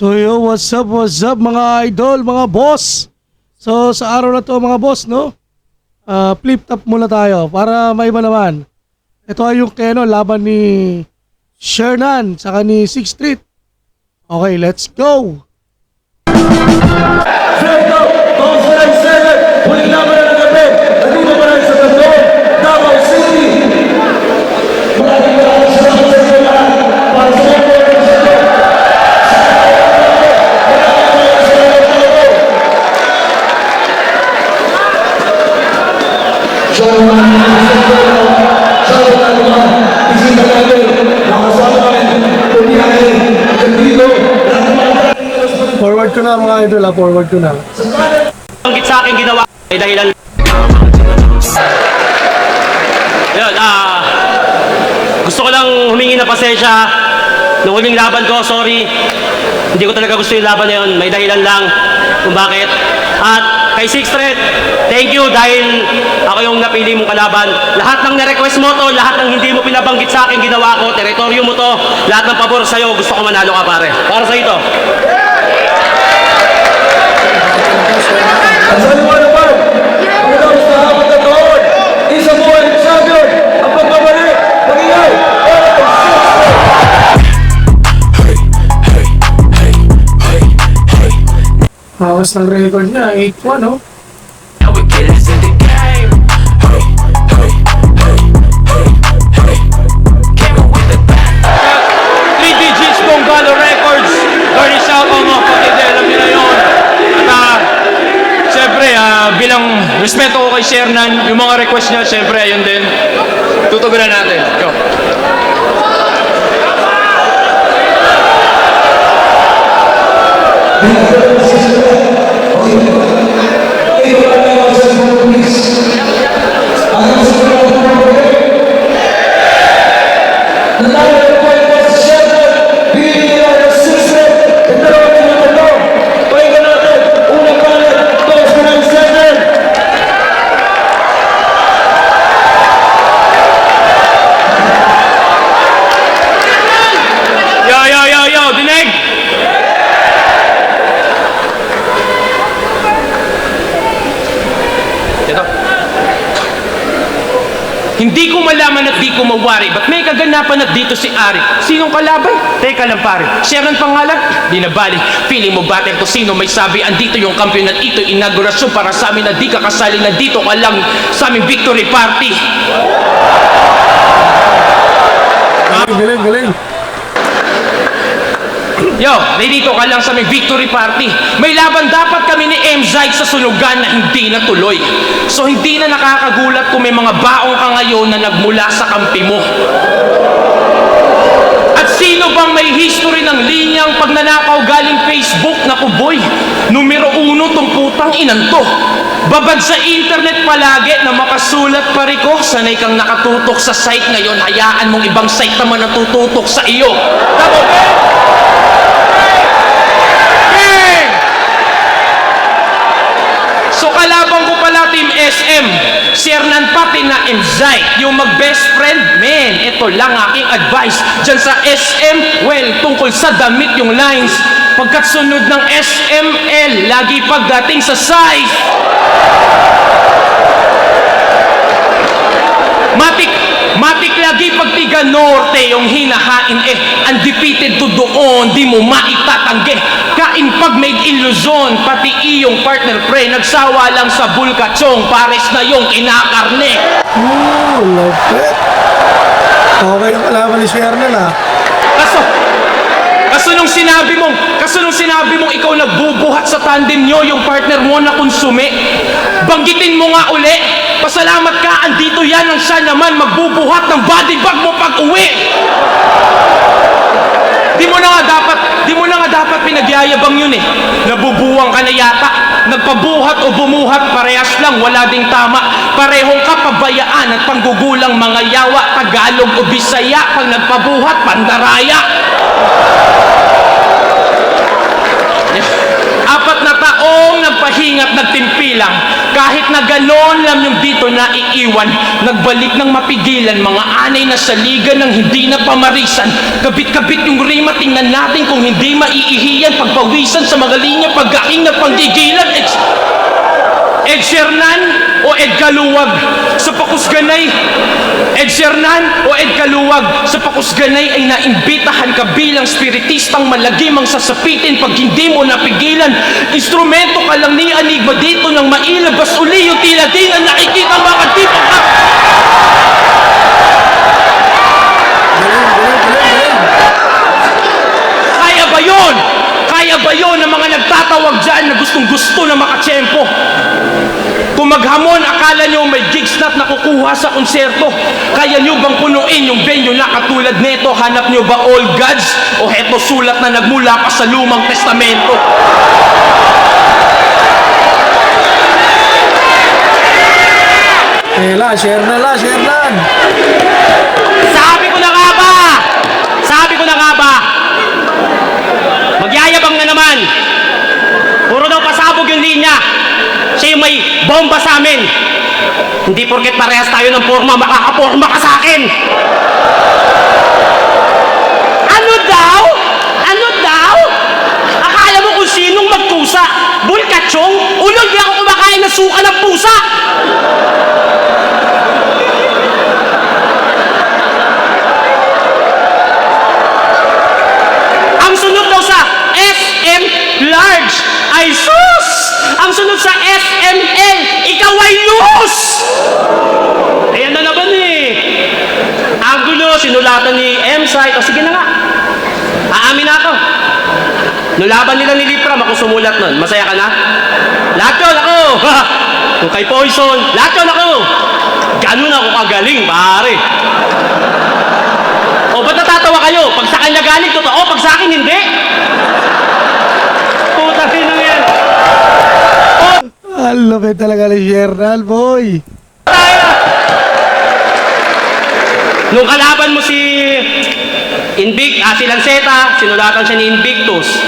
So yo, what's up mga idol, mga boss? So sa araw na to mga boss, no? Flip top muna tayo para maiba naman. Ito ay yung keno laban ni Shernan saka ni Sixth Street. Okay, let's go! Zero, 297, huling laban na ng gabi. Nandito pa rin sa Tandong, Davao City. Maraming salamat sa inyo lahat. Para sa mga Forward ko na mga idol, forward ko na. Banggit sa akin ginawa may dahilan. Yun, gusto ko lang humingi na pasensya. Nung huling laban ko, sorry. Hindi ko talaga gusto yung laban na yun. May dahilan lang kung bakit. At kay Sixth Street, thank you dahil ako yung napili mong kalaban. Lahat ng na-request mo to, lahat ng hindi mo pinabanggit sa akin ginawa ko, teritoryo mo to, lahat ng pabor sa'yo, gusto ko manalo ka pare. Para sa ito. At sa lima naman, ang daw sa apat na taon, isang buhay champion, ang pagbabalik, magingay, Hawas ng record niya, 8-1, no? Three digits Bongalo Records. Bernie South ang mga kapatid, alam niyo na yun. At siyempre, bilang respeto ko kay Shernan, yung mga request niya, siyempre, ayun din. Tutugunan natin. Go. Yo, dinig! Ito. Hindi ko malaman at di ko mawari. Ba't may kaganapan at dito si Ari? Sinong kalaban? Teka lang pare. Sharon pangalan? Di na bali. Feeling mo battle ko sino may sabi. Andito yung kampiyon at ito inaugurasyon para sa amin na di ka kasali na dito ka lang sa aming victory party. Galing. Yo, dito ka lang sa may victory party. May laban dapat kami ni MZite sa sunugan na hindi natuloy. So hindi na nakakagulat kung may mga baong ka ngayon na nagmula sa kampi mo. At sino bang may history ng linyang pagnanakaw galing Facebook na kuboy? Numero 1 tong putang inanto. Babad sa internet palagi na makasulat pare ko. Sanay kang nakatutok sa site ngayon. Hayaan mong ibang site naman natututok sa iyo. Tama ba? So kalaban ko pala Team SM, Shernan pati na MZite, yung mag-best friend, men, ito lang aking advice. Dyan sa SM, well, tungkol sa damit yung lines. Pagkat sunod ng SML, lagi pagdating sa size. Matik lagi pag tiga norte yung hinahain undefeated to doon, di mo maitatanggi. Kain pag made in Luzon, pati iyong partner pre, nagsawa lang sa bulkachong, pares na yung kinakarne. Love it. Okay yung kalaban ni Shernan, Kaso nung sinabi mong ikaw nagbubuhat sa tandem nyo, yung partner mo na konsume, banggitin mo nga uli, pasalamat ka, andito yan ang siya naman magbubuhat ng body bag mo pag uwi. Di mo na nga dapat pinagyayabang yun eh. Nabubuwang ka na yata. Nagpabuhat o bumuhat, parehas lang, wala ding tama. Parehong kapabayaan at panggugulang mga yawa. Tagalog o Bisaya, pag nagpabuhat, pandaraya. 4 na taong nagpahingat nagtimpilang, Kahit na galon lang yung dito na iiwan, nagbalik ng mapigilan, mga anay na saligan ng hindi na pamarisan. Kabit-kabit yung rima, tingnan natin kung hindi maiihiyan, pagpawisan sa mga linya, pag-aking na panggigilan. Ed Sheeran o Ed Kaluwag sa pakusganay. Ed Sheeran o Ed Kaluwag sa pakusganay ay naimbitahan ka bilang spiritistang malagimang sasapitin pag hindi mo napigilan. Instrumento ka lang ni Anigma dito nang mailabas uli yung tila di na nakikita mga tipo ka. Kaya ba yun? Kaya ba yun ng mga nagtatawag dyan na gustong-gusto na makatsyempo? Kung maghamon, akala nyo may gig slot na kukuha sa konserto. Kaya nyo bang punuin yung venue na katulad neto? Hanap nyo ba all gods? O heto sulat na nagmula pa sa lumang testamento? Share na la, share na. Sabi ko na nga ba? Sabi ko na nga ba? Magyayabang na naman. Puro daw pasabog yung linya. Siya yung may bomba sa amin. Hindi porket parehas tayo ng forma, makakaporma ka sa akin. Ano daw? Ano daw? Akala mo kung sinong magkusa? Bulkachong? Ulol, di ako kumakain ng suka ng pusa. Ang sunod daw sa SM Large ay sus! Ang sunod sa SML, ikaw ay lus! Ayan na naman eh. Ang gulo, sinulatan ni M-Site. O sige na nga. Aamin na ako. Nulaban nila ni Lipram, ako sumulat nun. Masaya ka na? Lahat yun ako! Kung kay Poison, lahat yun ako! Ganun ako kagaling, pare. O ba't natatawa kayo? Pag sa kanya galing, totoo. Pag sa akin, hindi. Puta rin lang yan. Ang lupit talaga ni Sheeran, boy. Nung kalaban mo si si Lanceta, sinulatan siya ni Invictus.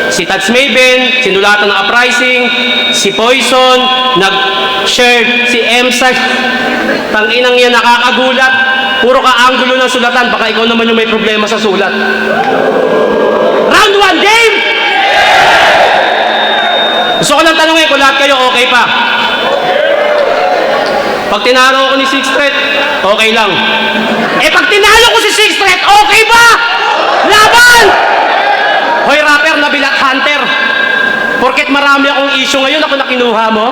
Si Tats Maven, sinulatan ng Uprising. Si Poison, nag-share. Si M-Site, tanginang yan, nakakagulat. Puro ka anggulo ng sulatan, baka ikaw naman yung may problema sa sulat. Round 1, game! Gusto ko lang tanongin kung lahat kayo okay pa. Pag tinalo ko ni Sixth Threat, okay lang. Pag tinalo ko si Sixth Threat, okay ba? Laban! Hoy rapper na Bilat Hunter, porket marami akong issue ngayon, ako na kinuha mo?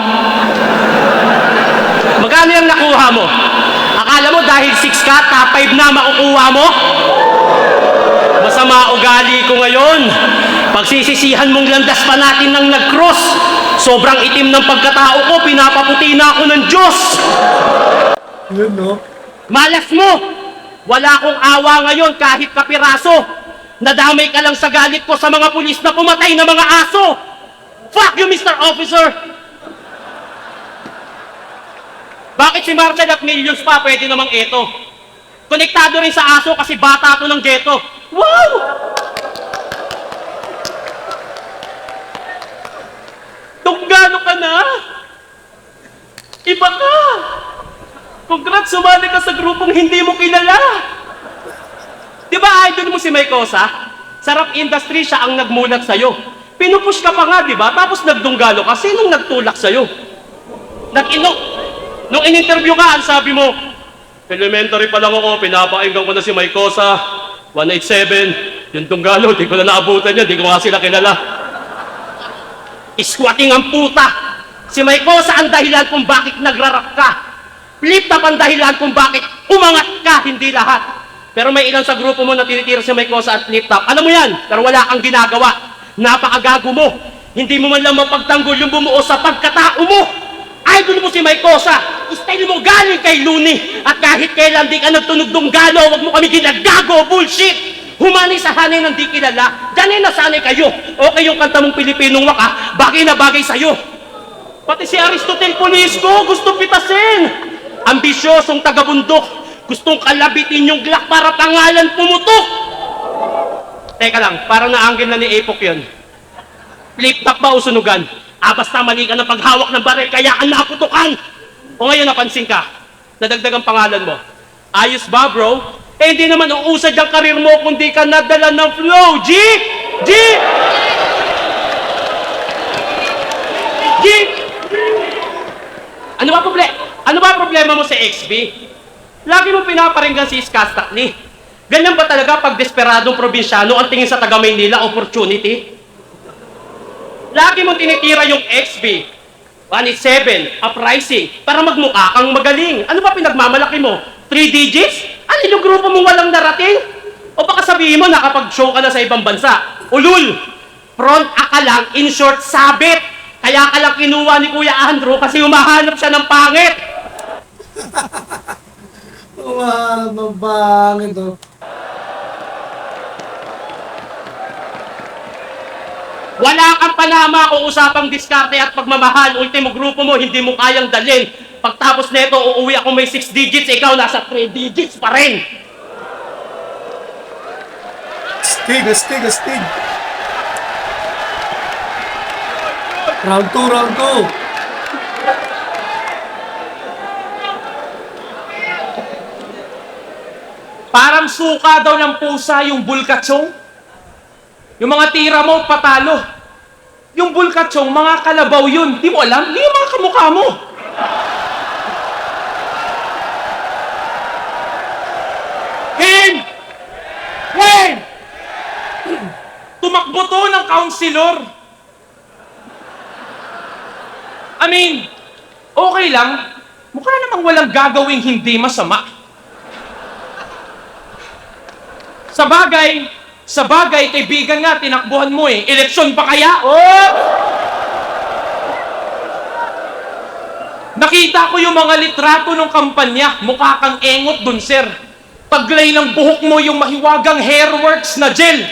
Magkano yung nakuha mo? Akala mo dahil 6 ka, top 5 na makukuha mo? Masama ugali ko ngayon. Pagsisisihan mong landas pa natin ng nag-cross. Sobrang itim ng pagkatao ko, pinapaputi na ako ng Diyos. Yun, no? Malas mo! Wala akong awa ngayon kahit kapiraso. Nadamay ka lang sa galit ko sa mga pulis na pumatay na mga aso. Fuck you, Mr. Officer! Bakit si Marcel at Millions pa pwede namang eto? Konektado rin sa aso kasi bata to ng ghetto. Wow! Tunggano ka na? Iba ka! Congrats, sumali ka sa grupong hindi mo kilala. Di ba idol mo si Maykosa? Sarap industry, siya ang nagmulat sa'yo. Pinupush ka pa nga, di ba? Tapos nagdunggalo ka. Sinong nagtulak sa'yo? Nung in-interview ka, ang sabi mo, elementary pa lang ako, pinapakinggan ko na si Maykosa, 187, yung Dunggalo, di ko na naabutan niya, di ko nga sila kilala. Squatting ang puta! Si Maykosa ang dahilan kung bakit nagrarap ka. Flip top ang dahilan kung bakit umangat ka, hindi lahat. Pero may ilan sa grupo mo na tinitira si Maykosa at flip top. Alam mo yan, pero wala kang ginagawa. Napakagago mo. Hindi mo man lang mapagtanggol yung bumuo sa pagkatao mo. Idol mo si Maykosa. Style mo galing kay Looney. At kahit kailan di ka nagtunog Dunggalo, wag mo kami ginagago, bullshit! Humanay sa hanay ng di kilala. Diyan ay nasanay kayo. Okay yung kanta mong Pilipinong waka, bagay na bagay sa'yo. Pati si Aristotle Polisco, gusto pitasin. Ambisyosong taga-bundok, gustong kalabitin yung Glock para pangalan pumutok. Teka lang, parang naanggil na ni Epok yun. Flip top ba o sunugan? Basta mali ka ng paghawak ng baril, kaya ka naputukan. O ngayon napansin ka, nadagdagang pangalan mo. Ayos ba, bro? Hindi naman uusad yung karir mo kundi ka nadala ng flow, G! G! G! Ano ba problema mo sa XB? Lagi mo pinaparinggan si Skastakli. Ganyan ba talaga pag desperadong probinsyano ang tingin sa taga Maynila opportunity? Lagi mo tinitira yung XB. 187, uprising, para magmukha kang magaling. Ano ba pinagmamalaki mo? 3 digits? Ano yung grupo mo walang narating? O baka sabihin mo nakapag-show ka na sa ibang bansa? Ulul! Front ka lang, in short, sabit! Kaya ka lang kinuha ni Kuya Andrew kasi humahanap siya ng pangit! Wow, mabangit oh. Wala kang panama kung usapang diskarte at pagmamahal. Ultimo grupo mo, hindi mo kayang dalhin. Pagtapos nito, uuwi ako may 6 digits, ikaw nasa 3 digits pa rin. Astig. Round 2, round 2. Parang suka daw ng pusa yung bulkatsong. Yung mga tira mo, patalo. Yung bulkatsong, mga kalabaw yun. Di mo alam? Di yung mga kamukha mo. Hen! Tumakbo to ng counselor. I mean, okay lang. Mukha namang walang gagawing hindi masama. Sa bagay, kaibigan nga, tinakbuhan mo eh. Eleksyon pa kaya? Oh! Nakita ko yung mga litrato ng kampanya. Mukha kang engot dun, sir. Taglay ng buhok mo yung mahiwagang hairworks na gel.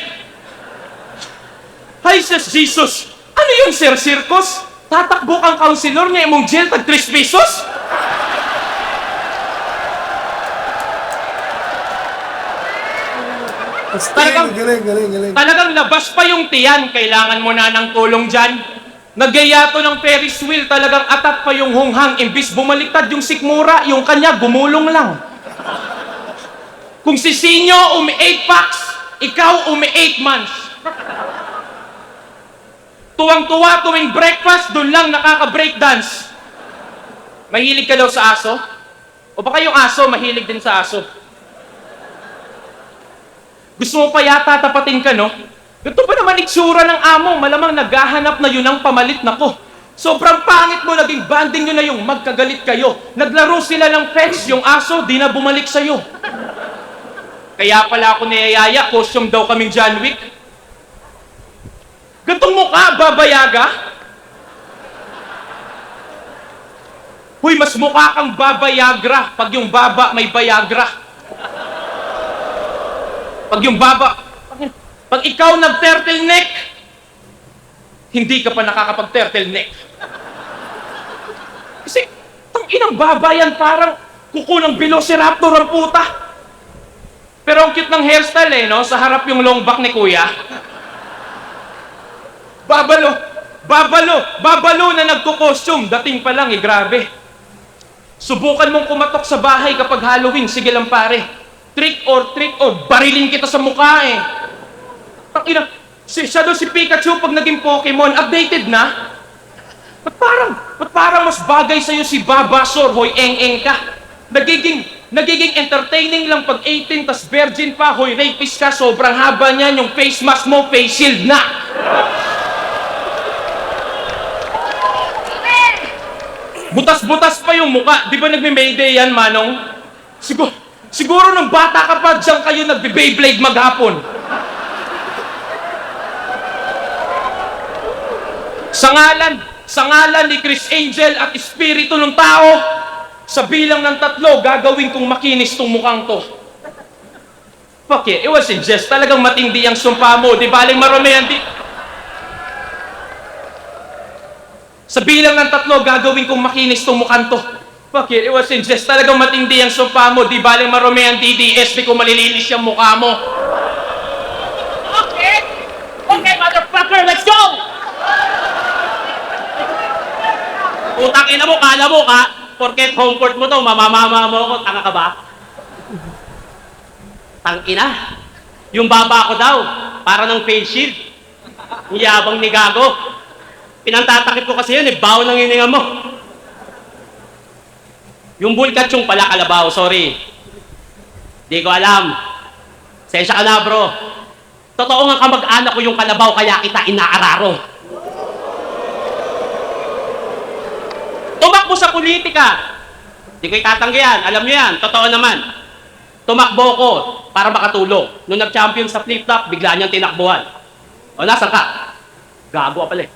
Hay, sis Jesus! Ano yun, sir, circus? Tatakbo kang counselor niya imong gel tag 3 pesos? Talagang labas pa yung tiyan. Kailangan mo na ng tulong dyan. Nagyayato ng Ferris wheel. Talagang atat pa yung hunghang. Imbis bumaliktad yung sikmura, yung kanya gumulong lang. Kung si Sinyo 8 packs, ikaw 8 months. Tuwang-tuwa tuwing breakfast, doon lang nakaka-breakdance. Mahilig ka daw sa aso? O baka yung aso mahilig din sa aso? Gusto mo pa yata tapatin ka, no? Ito ba naman itsura ng amo? Malamang naghahanap na yun ang pamalit na ko. Sobrang pangit mo, naging banding nyo na yung magkagalit kayo. Naglaro sila ng pets, yung aso, di na bumalik sa'yo. Kaya pala ako niyayaya, costume daw kaming John Wick. Gantong mukha, babayaga? Huy, mas mukha kang babayagra pag yung baba may bayagra. Pag ikaw nag-turtleneck, hindi ka pa nakakapag-turtleneck. Kasi, inang babayan parang kuko ng velociraptor ang puta. Pero ang cute ng hairstyle no? Sa harap yung long back ni kuya. Babalo na nagko-costume. Dating pa lang grabe. Subukan mong kumatok sa bahay kapag Halloween. Sige lang pare. Trick or barilin kita sa mukha eh. Takina, siya daw si Pikachu pag naging Pokemon, updated na. Ba't parang mas bagay sa'yo si Babasor, hoy eng-eng ka. Nagiging entertaining lang pag 18 tas virgin pa, hoy rapist ka, sobrang haba niyan, yung face mask mo, face shield na. Butas-butas pa yung muka. Di ba nagme-mayday yan, Manong? Siguro nung bata ka pa, diyan kayo nagbe-Beyblade maghapon. Sa ngalan ni Chris Angel at Espiritu ng tao, sa bilang ng 3, gagawin kong makinis tong mukhang to. Fuck it wasn't just. Talagang matindi ang sumpa mo. Di baling marami yan Sa bilang ng 3, gagawin kong makinis tong mukhang to. Fuck it wasn't just. Talagang matindi ang sumpa mo. Di baling marami yan DDS. Di ko malilinis yung mukha mo. Okay, motherfucker, let's go! Utang ina mo, kala mo ka, porket home court mo to, mamamama mo ako, tanga ka ba? Tang ina. Yung baba ko daw, para ng face shield. Ang yabang ni Gago. Pinantatakip ko kasi yun, bawo ng hininga mo. Yung bulkat yung pala kalabaw, sorry. Di ko alam. Sensya ka na, bro. Totoo nga kamag-anak ko yung kalabaw, kaya kita inaararo. Tumakbo sa politika. Di ko itatanggihan, alam nyo yan, totoo naman. Tumakbo ko para makatulong. Nung nag-champion sa flip-flop, bigla niyang tinakbuhan. O, nasan ka? Gago ka pala eh.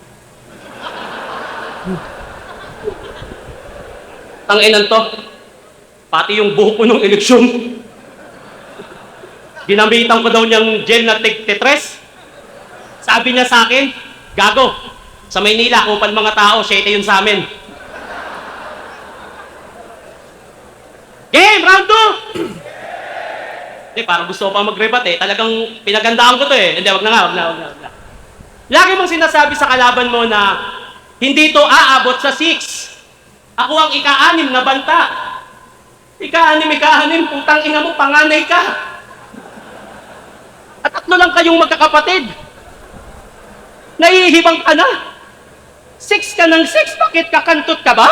Tanginan to. Pati yung buhok ko nung eleksyon. Ginamitan ko daw niyang gel na tetres. Sabi niya sa akin, Gago, sa Maynila, kupal mga tao, 7 yun sa amin. Game, round 2! Hindi, parang gusto ko pa mag-rebat eh. Talagang pinagandaan ko to eh. Hindi, wag na. Lagi mong sinasabi sa kalaban mo na hindi to aabot sa 6. Ako ang ika-6 na banta. Ika-6, putang ina mo, panganay ka. At 3 lang kayong magkakapatid. Nahihibang ka na. 6 ka ng 6, bakit kakantot ka ba?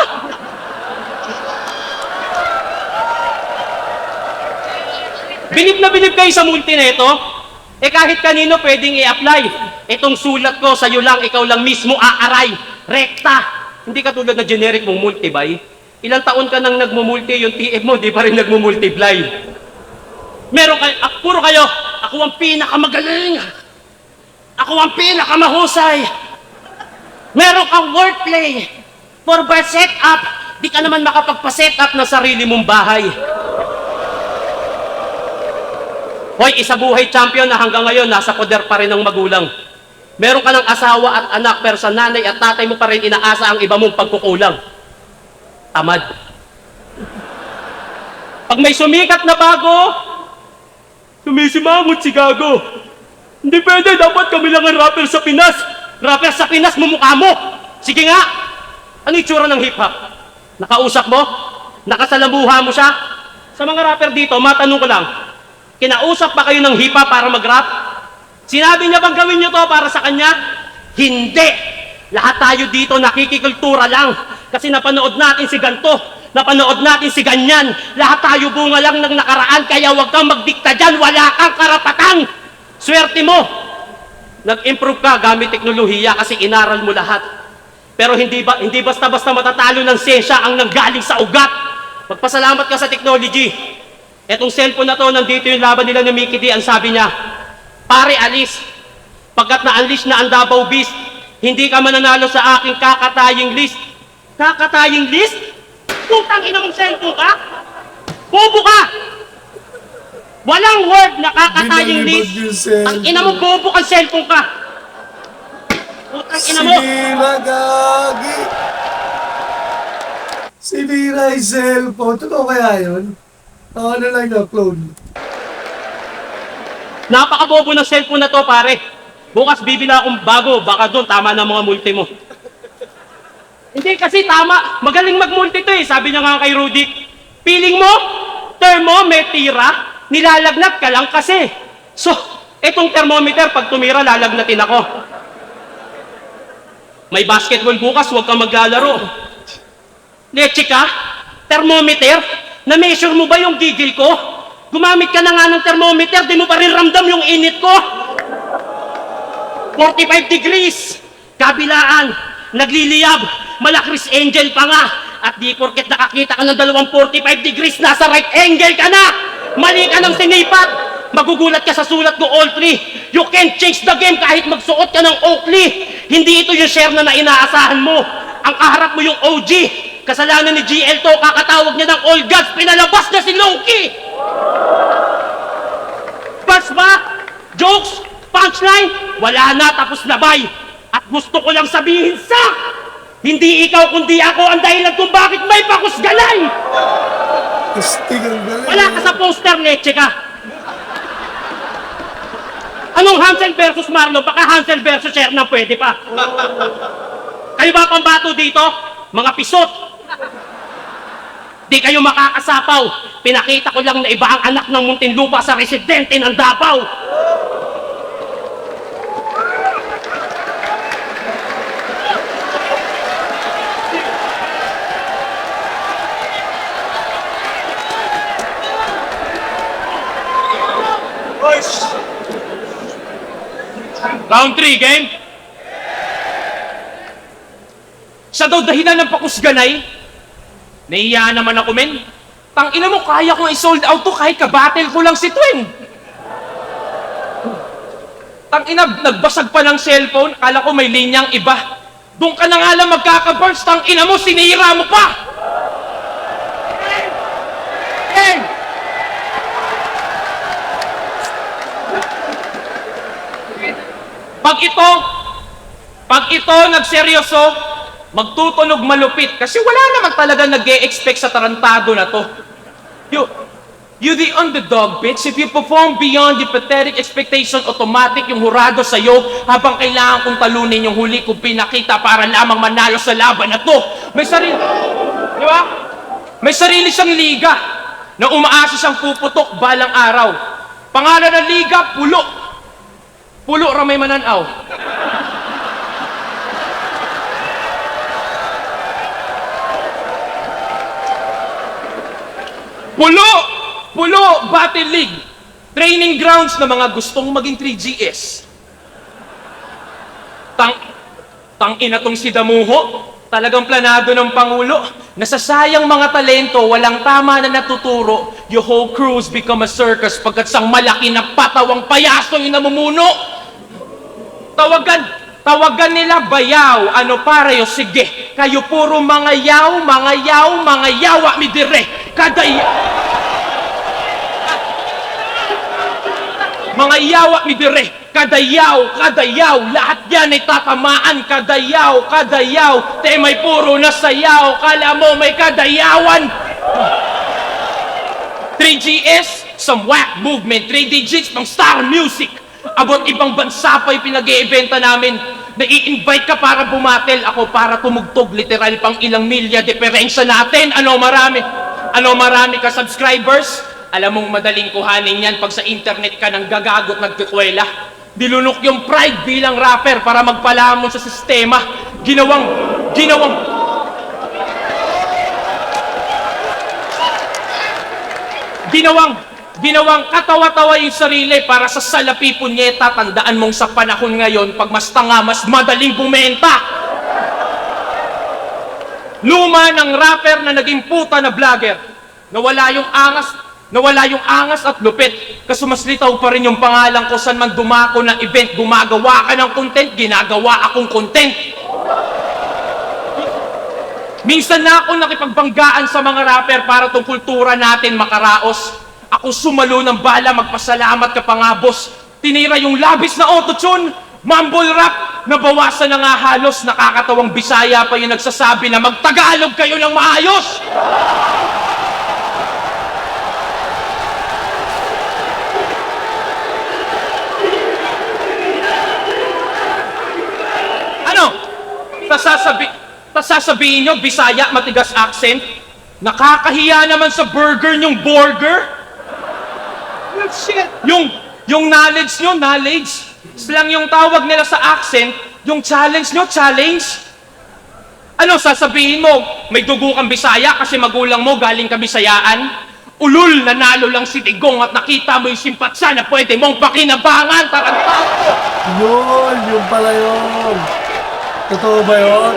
Bilib na bilib kayo sa multi na ito, eh kahit kanino pwedeng i-apply. Itong sulat ko, sa'yo lang, ikaw lang mismo aaray. Rekta. Hindi ka tulad na generic mong multibay. Ilang taon ka nang nagmumulti, yung TF mo, di pa rin nagmumultiply. Meron kayo, puro kayo, ako ang pinakamagaling. Ako ang pinakamahusay. Meron kang wordplay. For by setup, di ka naman makapagpa-setup na sarili mong bahay. Hoy, isa buhay champion na hanggang ngayon nasa poder pa rin ng magulang. Meron ka ng asawa at anak pero sa nanay at tatay mo pa rin inaasa ang iba mong pagkukulang. Tamad. Pag may sumikat na bago, sumisimangot si Gago. Hindi pwede, dapat kami lang ang rapper sa Pinas. Rapper sa Pinas, mumukha mo. Sige nga. Ano itsura ng hip-hop? Nakausap mo? Nakasalamuha mo siya? Sa mga rapper dito, matanong ko lang, kinausap ba kayo ng hip-hop para mag-rap? Sinabi niya bang gawin niyo to para sa kanya? Hindi! Lahat tayo dito nakikikultura lang. Kasi napanood natin si ganto, napanood natin si ganyan. Lahat tayo bunga lang ng nakaraan, kaya huwag kang magdikta dyan, wala kang karapatan! Swerte mo! Nag-improve ka gamit teknolohiya kasi inaral mo lahat. Pero hindi basta-basta matatalo ng siyensya ang nanggaling sa ugat. Magpasalamat ka sa technology. Etong cellphone na to, nandito yung laban nila ni Mickey D. Ang sabi niya, pare, alis. Pagkat na-unleash na ang Davao Beast, hindi ka mananalo sa aking kakataying list. Kakataying list? Putang ina mong cellphone ka? Bobo ka! Walang word na kakataying list. Ang ina mo, bobo kang cellphone ka. Putang ina mo. Sinira gagi. Sinira yung cellphone. Totoo kaya yun? Ano lang yung clone? Napakabobo ng cellphone na to, pare. Bukas bibila akong bago, baka doon tama na mga multi mo. Hindi kasi tama, magaling mag-multi to eh. Sabi niya nga kay Rudik, feeling mo, thermometer, nilalagnat ka lang kasi. So, etong thermometer, pag tumira, lalagnatin ako. May basketball bukas, huwag kang maglalaro. Leche ka? Thermometer? Na-measure mo ba yung gigil ko? Gumamit ka na nga ng thermometer, di mo pa rin ramdam yung init ko. 45 degrees. Kabilaan. Nagliliyab. Malakris angel pa nga. At di porket nakakita ka ng 45 degrees, nasa right angle ka na. Mali ka ng sinipat. Magugulat ka sa sulat ko, Oakley. You can't change the game kahit magsuot ka ng Oakley. Hindi ito yung share na inaasahan mo. Ang kaharap mo yung OG. Kasalanan ni GL to, kakatawag niya ng all gods, pinalabas na si Loki! Pas ba? Jokes? Punchline? Wala na, tapos na bay. At gusto ko lang sabihin sa, hindi ikaw kundi ako ang dahilan kung bakit may pakusgalay! Kastig ang galing. Wala ka sa poster, leche ka! Anong Hansel versus Marlo? Baka Hansel versus Shernan pwede pa. Kayo ba pambato dito? mga pisot. Di kayo makakasapaw. Pinakita ko lang na iba ang anak ng Muntinlupa sa residente ng Davao. Round 3, game? Siya daw dahilan ng pakusganay. Nahiya naman ako, men. Tangina mo, kaya kong i-sold out to kahit kabattle ko lang si Twin. Tangina, nagbasag pa ng cellphone, akala ko may linyang iba. Doon ka na nga lang magkaka-burst, tangina mo, sinira mo pa! Game! Pag ito nagseryoso, magtutunog malupit kasi wala naman talaga nag-e-expect sa tarantado na to. You the underdog, bitch. If you perform beyond the pathetic expectation, automatic yung hurado sa'yo habang kailangan kong talunin yung huli kong pinakita para lamang manalo sa laban na to. May sarili, di ba? May sarili siyang liga na umaasa siyang puputok balang araw. Pangalan ng liga, Pulo. Pulo ramay mananaw. Pulo Battle League. Training grounds na mga gustong maging 3GS. Tangina tong si Damuho. Talagang planado ng Pangulo. Nasasayang mga talento, walang tama na natuturo. Your whole crews become a circus pagkat sang malaki na patawang payaso yung namumuno. Tawagan nila bayaw. Ano parayo? Sige. Kayo puro mga yawa mi dire. Mga yawa mi dire. Kadayaw. Lahat yan ay tatamaan. Kadayaw. Te may puro na sayaw. Kala mo may kadayawan. 3GS, some whack movement. 3 digits pang star music. Abot ibang bansa pa yung pinag-i-eventa namin. Nai-invite ka para bumatel, ako para tumugtog. Literal pang ilang milya diferensya natin. Ano marami ka subscribers? Alam mong madaling kuhanin yan pag sa internet ka nang gagagot nagkikwela. Dilunok yung pride bilang rapper para magpalamon sa sistema. Ginawang katawa-tawa yung sarili para sa salapi punyeta. Tandaan mong sa panahon ngayon, pag mas tanga, mas madaling bumenta. Luma ng rapper na naging puta na vlogger. Nawala yung angas at lupit. Kasumaslitaw pa rin yung pangalan ko saan man dumako ng event. Gumagawa ka ng content, ginagawa akong content. Minsan na ako nakipagbanggaan sa mga rapper para tong kultura natin makaraos. Ako sumalo ng bala, magpasalamat ka pa nga, boss. Tinira yung labis na autotune, mumble rap, nabawasan na nga halos, nakakatawang Bisaya pa yung nagsasabi na magtagalog kayo ng maayos. Ano? Sasabihin nyo, Bisaya, matigas accent? Nakakahiya naman sa burger nyong burger? Shit. Yung knowledge nyo, slang yung tawag nila sa accent, yung challenge nyo, challenge. Ano, sasabihin mo, may dugo kang Bisaya kasi magulang mo galing ka Bisayaan? Ulul, nanalo lang si Tigong at nakita mo yung simpatsa na pwede mong pakinabangan, tarantado. Yun pala yun. Totoo ba yun?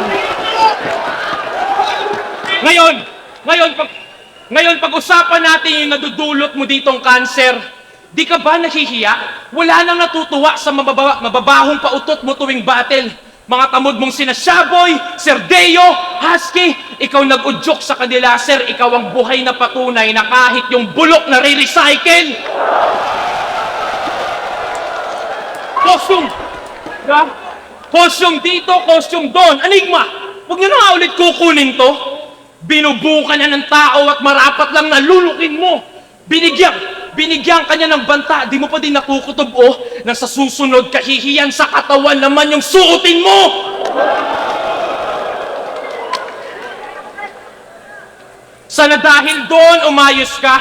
Ngayon, pag-usapan natin yung nadudulot mo ditong cancer, di ka ba nahihiya? Wala nang natutuwa sa mababahong pautot mo tuwing battle. Mga tamod mong sina Shaboy, Sir Deo, Husky, ikaw nag-udyok sa kanila, sir, ikaw ang buhay na patunay na kahit yung bulok na re-recycle. Costume! Diba? Costume dito, costume doon. Enigma! Huwag niyo na nga ulit kukunin to. Binubukan na ng tao at marapat lang nalulukin mo. Binigyan ka niya ng banta, di mo pa din nakukutob, nang sa susunod kahihiyan sa katawan naman yung suotin mo! Sana dahil doon umayos ka,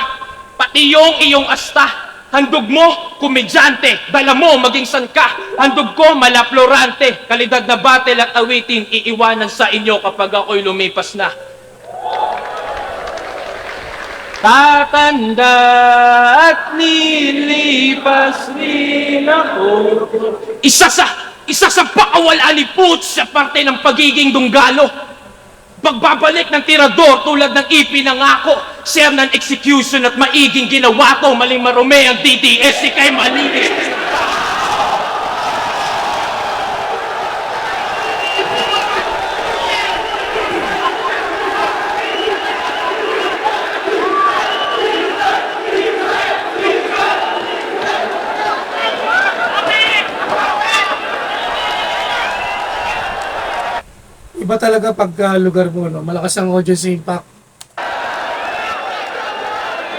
pati yung iyong asta. Handog mo, komedyante, dala mo, maging sangka. Handog ko, malaplorante, kalidad na battle at awitin, iiwanan sa inyo kapag ako'y lumipas na. Tatanda at nilipas rin ako. Isa sa pakawal aliput sa parte ng pagiging dunggalo. Pagbabalik ng tirador tulad ng ipinangako, sernan execution at maiging ginawa ko, maling marume ang DDS, ika'y malinis. Iba talaga pagka lugar mo, no? Malakas ang audience impact.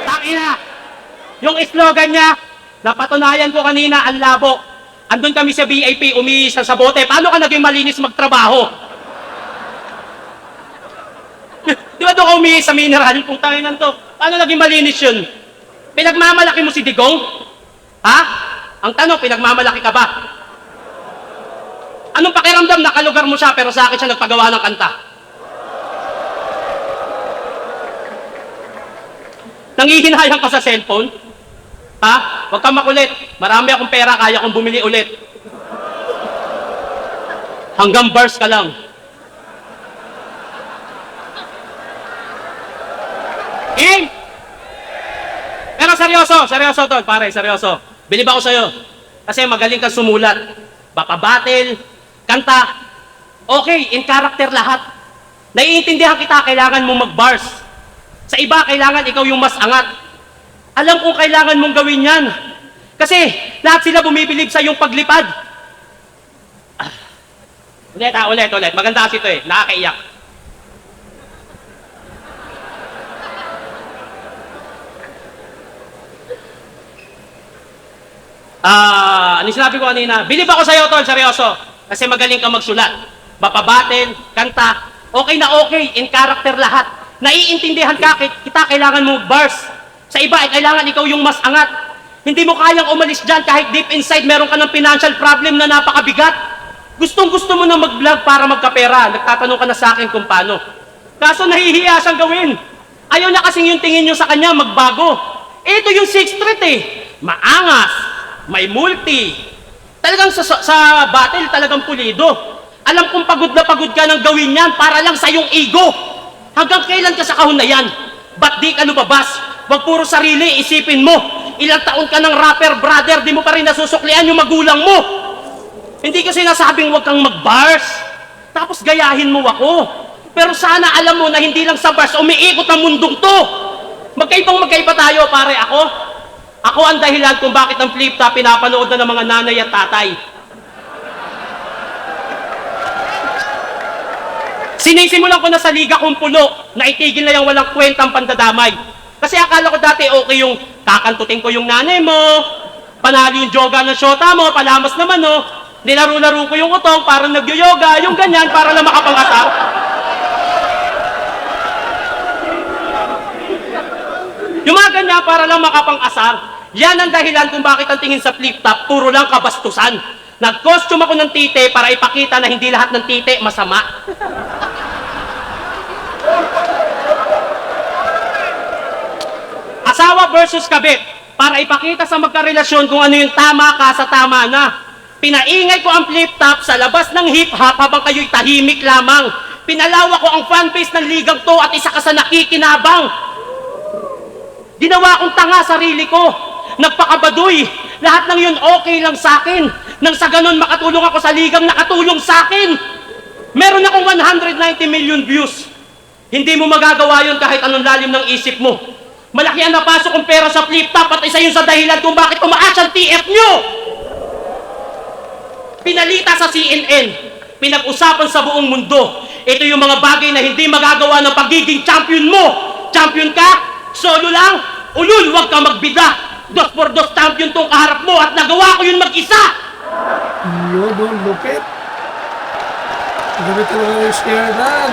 Takina! Yung slogan niya, napatunayan ko kanina, ang labo. Andun kami sa VIP, umiis sa bote. Paano ka naging malinis magtrabaho? Di ba doon ka umiis sa mineral? Kung tanginan to, paano naging malinis yun? Pinagmamalaki mo si Digong? Ha? Ang tanong, pinagmamalaki ka ba? Anong pakiramdam? Nakalugar mo siya, pero sa akin siya nagpagawa ng kanta. Nangihinayang ka sa cellphone? Ha? Huwag kang makulit. Marami akong pera, kaya kong bumili ulit. Hanggang bars ka lang. Game! Pero seryoso to, pare, seryoso. Bilib ako sa'yo. Kasi magaling kang sumulat. Bapabattle, kanta. Okay, in character lahat. Naiintindihan kita, kailangan mong mag-bars. Sa iba, kailangan ikaw yung mas angat. Alam kong kailangan mong gawin yan. Kasi lahat sila bumibilib sa iyong paglipad. Ulit. Maganda kasi ito eh, nakakaiyak. Ano sinabi ko kanina? Bilib ako sa'yo, tol, seryoso. Kasi magaling ka magsulat. Bapabatin, kanta. Okay na okay, in character lahat. Naiintindihan ka, kita kailangan mo bars. Sa iba, kailangan ikaw yung mas angat. Hindi mo kayang umalis dyan kahit deep inside meron ka ng financial problem na napakabigat. Gustong-gusto mo na mag-vlog para magkapera. Nagtatanong ka na sa akin kung paano. Kaso nahihiya siyang gawin. Ayaw na kasing yung tingin nyo sa kanya magbago. Ito yung 6th Street eh. Maangas. May multi. Talagang sa battle, talagang pulido. Alam kong pagod na pagod ka ng gawin yan para lang sa iyong ego. Hanggang kailan ka sa kahon na yan? Ba't di ka lumabas? Huwag puro sarili, isipin mo. Ilang taon ka ng rapper, brother, di mo pa rin nasusuklian yung magulang mo. Hindi ko sinasabing huwag kang mag-bars. Tapos gayahin mo ako. Pero sana alam mo na hindi lang sa bars, umiikot ang mundong to. Magkaiba tayo, pare. Ako ang dahilan kung bakit ang flip-top pinapanood na ng mga nanay at tatay. Sinisimulan ko na sa liga kong pulo na itigil na yung walang kwentang pandadamay. Kasi akala ko dati okay yung kakantutin ko yung nanay mo, panalo yung yoga ng shota mo, palamas naman no, nilaro-laro ko yung utong parang nag-yoga, yung ganyan para lang makapangasar. Yung mga ganyan para lang makapang-asar. Yan ang dahilan kung bakit ang tingin sa flip-top, puro lang kabastusan. Nag-costume ako ng tite para ipakita na hindi lahat ng tite masama. Asawa versus kabit, para ipakita sa magkarelasyon kung ano yung tama ka sa tama na. Pinaingay ko ang flip-top sa labas ng hip-hop habang kayo'y tahimik lamang. Pinalawa ko ang fanbase ng ligang to at isa ka sa nakikinabang. Ginawa kong tanga sarili ko. Nagpakabaduy. Lahat ng yun okay lang sa akin. Nang sa ganun makatulong ako sa ligang nakatulong sa akin. Meron akong 190 million views. Hindi mo magagawa yun kahit anong lalim ng isip mo. Malaki ang napasok kong pera sa flip-top at isa yun sa dahilan kung bakit tumaas ang TF nyo. Pinalita sa CNN. Pinag-usapan sa buong mundo. Ito yung mga bagay na hindi magagawa ng pagiging champion mo. Champion ka? Solo lang? Ulul, huwag ka magbida. 2x2 champion tong kaharap mo at nagawa ko yun mag-isa. Yun, lupit. Gamit talaga yung share dan.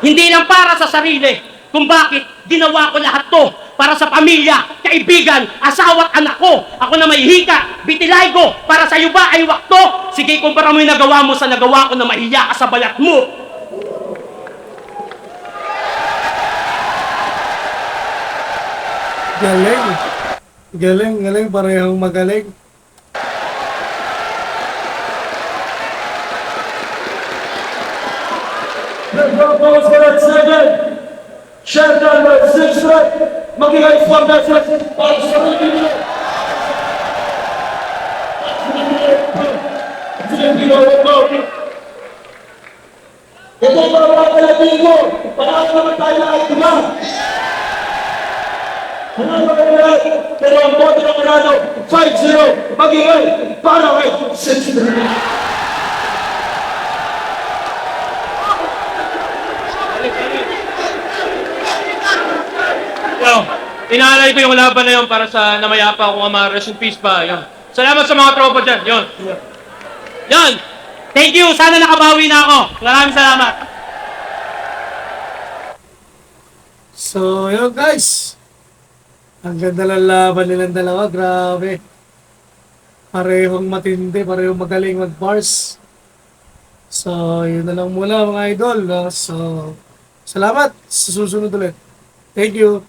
Hindi lang para sa sarili, kung bakit ginawa ko lahat to para sa pamilya, kaibigan, asawa at anak ko. Ako na may hika, bitilaygo, para sa iyo ba ay wakto? Sige, kumpara mo yung nagawa mo sa nagawa ko na mahiya ka sa balat mo. Galing. Galing, galing. Parehong magaling. Nagpapos ka ng 7. Share number 6 right. Mag-i-inform na siya para sa Pilipino. Filipino Republic. Ito ang mga Pilipino. Parang naman tayo lahat, di ba? Hanap ka lahat. Pero ang boto ng Manado, 5-0. Mag-ingay para kay 6-3. Inaalay ko yung laban na yun para sa namayapa kung ama, rest in peace pa. Yun. Salamat sa mga tropa dyan. Yun. Yon! Thank you! Sana nakabawi na ako. Maraming salamat. So, yun guys. Ang ganda ng laban nilang dalawa. Grabe. Parehong matindi. Parehong magaling mag-bars. So, yun na lang muna mga idol. No? So, salamat. Sa susunod ulit. Thank you.